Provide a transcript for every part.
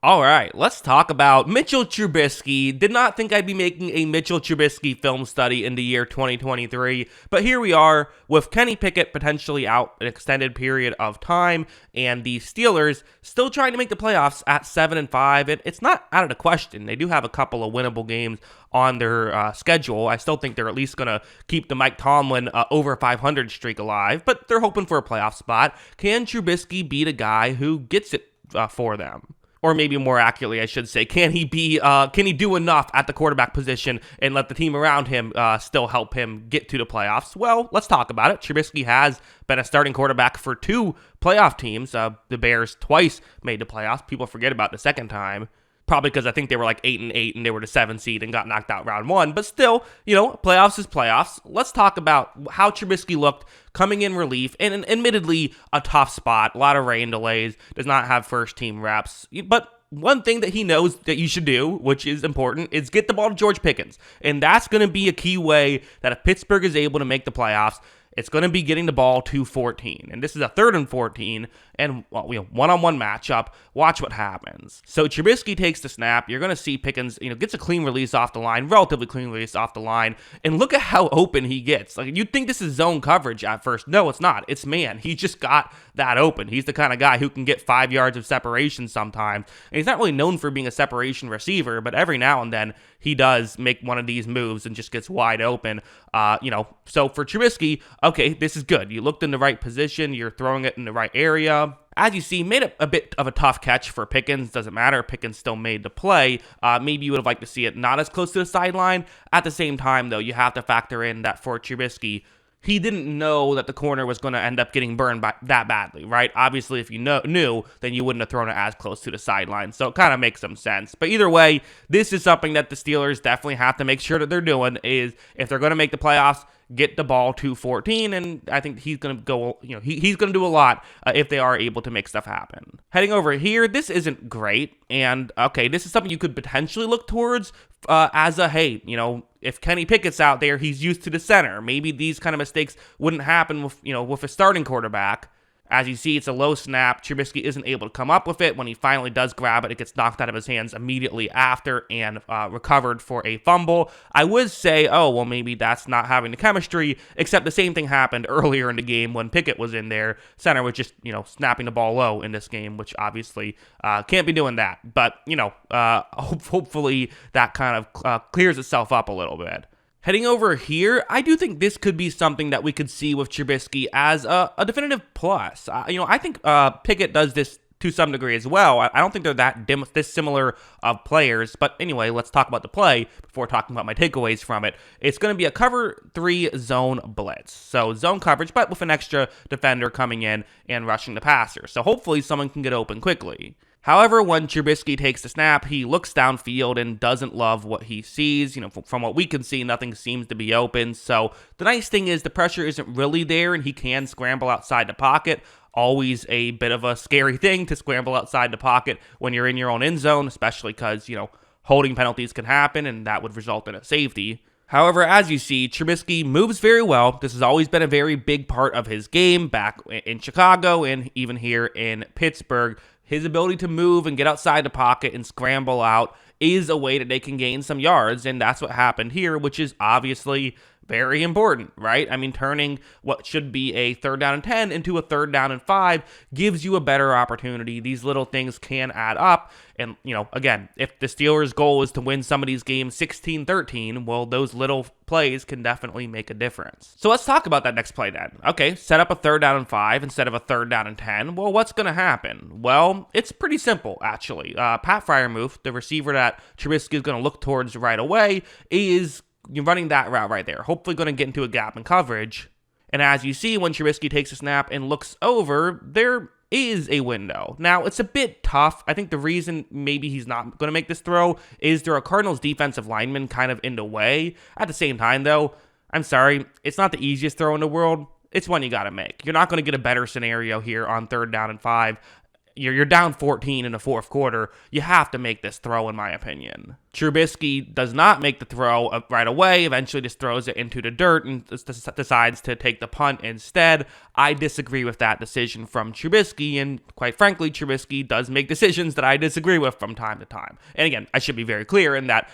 All right, let's talk about Mitchell Trubisky. Did not think I'd be making a Mitchell Trubisky film study in the year 2023, but here we are with Kenny Pickett potentially out an extended period of time, and the Steelers still trying to make the playoffs at 7-5, and it's not out of the question. They do have a couple of winnable games on their schedule. I still think they're at least going to keep the Mike Tomlin over 500 streak alive, but they're hoping for a playoff spot. Can Trubisky be the guy who gets it for them? Or maybe more accurately, I should say, can he do enough at the quarterback position and let the team around him still help him get to the playoffs? Well, let's talk about it. Trubisky has been a starting quarterback for two playoff teams. The Bears twice made the playoffs. People forget about the second time. Probably because I think they were like 8-8 and they were the 7 seed and got knocked out round one. But still, playoffs is playoffs. Let's talk about how Trubisky looked coming in relief and admittedly a tough spot. A lot of rain delays. Does not have first team reps. But one thing that he knows that you should do, which is important, is get the ball to George Pickens. And that's going to be a key way that if Pittsburgh is able to make the playoffs, it's going to be getting the ball to 14. And this is a 3rd and 14 and one-on-one matchup. Watch what happens. So Trubisky takes the snap. You're going to see Pickens, gets a clean release off the line, relatively clean release off the line. And look at how open he gets. Like, you'd think this is zone coverage at first. No, it's not. It's man. He just got that open. He's the kind of guy who can get 5 yards of separation sometimes. And he's not really known for being a separation receiver, but every now and then he does make one of these moves and just gets wide open. So for Trubisky, okay, this is good. You looked in the right position. You're throwing it in the right area. As you see, made a bit of a tough catch for Pickens. Doesn't matter. Pickens still made the play. Maybe you would have liked to see it not as close to the sideline. At the same time, though, you have to factor in that for Trubisky, he didn't know that the corner was going to end up getting burned by that badly, right? Obviously, if you knew, then you wouldn't have thrown it as close to the sideline. So it kind of makes some sense. But either way, this is something that the Steelers definitely have to make sure that they're doing is if they're going to make the playoffs, get the ball to 14, and I think he's going to go, he's going to do a lot if they are able to make stuff happen. Heading over here, this isn't great, and okay, this is something you could potentially look towards as a, hey, if Kenny Pickett's out there, he's used to the center. Maybe these kind of mistakes wouldn't happen with a starting quarterback. As you see, it's a low snap. Trubisky isn't able to come up with it. When he finally does grab it, it gets knocked out of his hands immediately after and recovered for a fumble. I would say, maybe that's not having the chemistry, except the same thing happened earlier in the game when Pickett was in there. Center was just, snapping the ball low in this game, which obviously can't be doing that. But, hopefully that kind of clears itself up a little bit. Heading over here, I do think this could be something that we could see with Trubisky as a definitive plus. I think Pickett does this to some degree as well. I don't think they're that dissimilar of players. But anyway, let's talk about the play before talking about my takeaways from it. It's going to be a cover 3 zone blitz. So zone coverage, but with an extra defender coming in and rushing the passer. So hopefully someone can get open quickly. However, when Trubisky takes the snap, he looks downfield and doesn't love what he sees. From what we can see, nothing seems to be open. So the nice thing is the pressure isn't really there and he can scramble outside the pocket. Always a bit of a scary thing to scramble outside the pocket when you're in your own end zone, especially because, holding penalties can happen and that would result in a safety. However, as you see, Trubisky moves very well. This has always been a very big part of his game back in Chicago and even here in Pittsburgh. His ability to move and get outside the pocket and scramble out is a way that they can gain some yards, and that's what happened here, which is obviously very important, right? I mean, turning what should be a 3rd down and 10 into a 3rd down and 5 gives you a better opportunity. These little things can add up. And, again, if the Steelers' goal is to win some of these games 16-13, well, those little plays can definitely make a difference. So let's talk about that next play then. Okay, set up a 3rd down and 5 instead of a 3rd down and 10. Well, what's going to happen? Well, it's pretty simple, actually. Pat Freiermuth, the receiver that Trubisky is going to look towards right away, is running that route right there. Hopefully going to get into a gap in coverage. And as you see, when Trubisky takes a snap and looks over, there is a window. Now, it's a bit tough. I think the reason maybe he's not going to make this throw is there are Cardinals defensive linemen kind of in the way. At the same time, though, I'm sorry, it's not the easiest throw in the world. It's one you got to make. You're not going to get a better scenario here on 3rd down and 5. you're down 14 in the fourth quarter. You have to make this throw, in my opinion. Trubisky does not make the throw right away, eventually just throws it into the dirt and decides to take the punt instead. I disagree with that decision from Trubisky, and quite frankly, Trubisky does make decisions that I disagree with from time to time. And again, I should be very clear in that,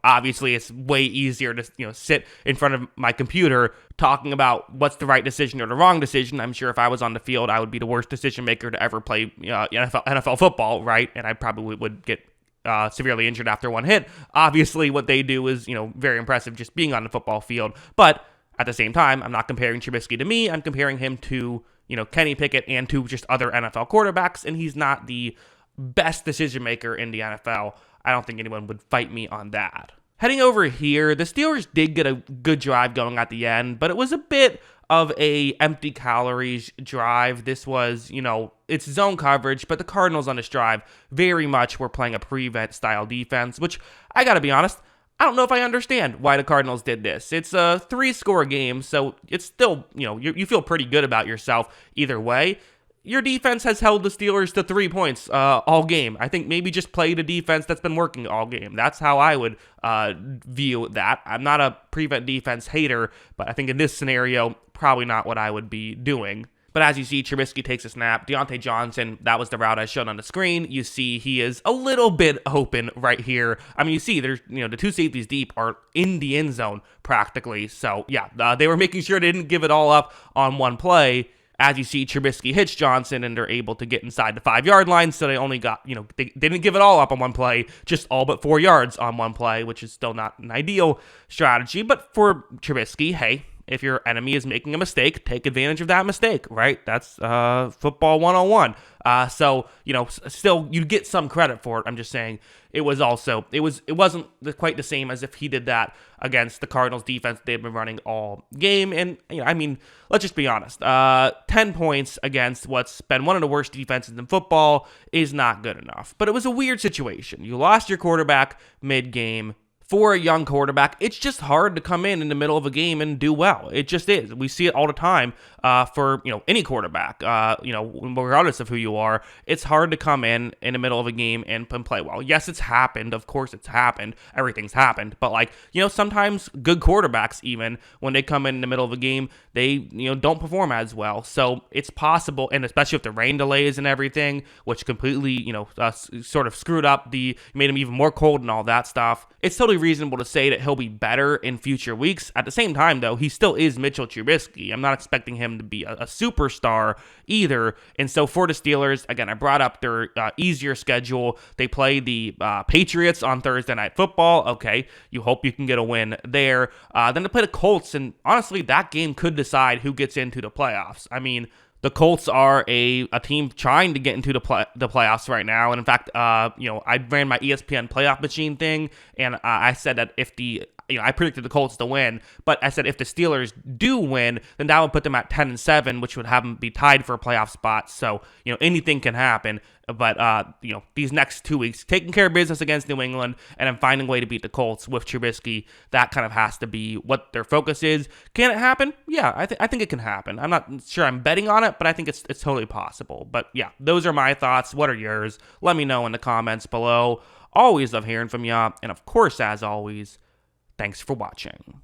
obviously it's way easier to, sit in front of my computer talking about what's the right decision or the wrong decision. I'm sure if I was on the field, I would be the worst decision maker to ever play NFL football, right? And I probably would get severely injured after one hit. Obviously, what they do is, very impressive just being on the football field. But at the same time, I'm not comparing Trubisky to me. I'm comparing him to, Kenny Pickett and to just other NFL quarterbacks, and he's not the best decision maker in the NFL. I don't think anyone would fight me on that. Heading over here, the Steelers did get a good drive going at the end, but it was a bit of a empty calories drive. This was, it's zone coverage, but the Cardinals on this drive very much were playing a prevent style defense, which I gotta be honest, I don't know if I understand why the Cardinals did this. It's a 3-score game, so it's still, you feel pretty good about yourself either way. Your defense has held the Steelers to 3 points all game. I think maybe just play the defense that's been working all game. That's how I would view that. I'm not a prevent defense hater, but I think in this scenario, probably not what I would be doing. But as you see, Trubisky takes a snap. Deontay Johnson, that was the route I showed on the screen. You see he is a little bit open right here. I mean, you see there's, the two safeties deep are in the end zone practically. So, yeah, they were making sure they didn't give it all up on one play. As you see, Trubisky hits Johnson, and they're able to get inside the 5-yard line, so they only got, they didn't give it all up on one play, just all but 4 yards on one play, which is still not an ideal strategy. But for Trubisky, hey, if your enemy is making a mistake, take advantage of that mistake, right? That's football 101. So, still, you get some credit for it. I'm just saying it wasn't quite the same as if he did that against the Cardinals defense they've been running all game. And, let's just be honest. 10 points against what's been one of the worst defenses in football is not good enough. But it was a weird situation. You lost your quarterback mid-game. For a young quarterback, it's just hard to come in the middle of a game and do well. It just is. We see it all the time for any quarterback. Regardless of who you are, it's hard to come in the middle of a game and play well. Yes, it's happened. Of course, it's happened. Everything's happened. But sometimes good quarterbacks, even when they come in the middle of a game, they don't perform as well. So it's possible, and especially with the rain delays and everything, which completely sort of screwed up made them even more cold and all that stuff. It's totally reasonable to say that he'll be better in future weeks. At the same time, though, he still is Mitchell Trubisky. I'm not expecting him to be a superstar either. And so for the Steelers, again, I brought up their easier schedule. They play the Patriots on Thursday Night Football. Okay, you hope you can get a win there. Then they play the Colts, and honestly, that game could decide who gets into the playoffs. I mean, the Colts are a team trying to get into the playoffs right now. And in fact, I ran my ESPN playoff machine thing, and I said that if I predicted the Colts to win, but I said if the Steelers do win, then that would put them at 10-7, which would have them be tied for a playoff spot. So, anything can happen. But, these next 2 weeks, taking care of business against New England and then finding a way to beat the Colts with Trubisky, that kind of has to be what their focus is. Can it happen? Yeah, I think it can happen. I'm not sure I'm betting on it, but I think it's totally possible. But, yeah, those are my thoughts. What are yours? Let me know in the comments below. Always love hearing from ya. And, of course, as always, thanks for watching.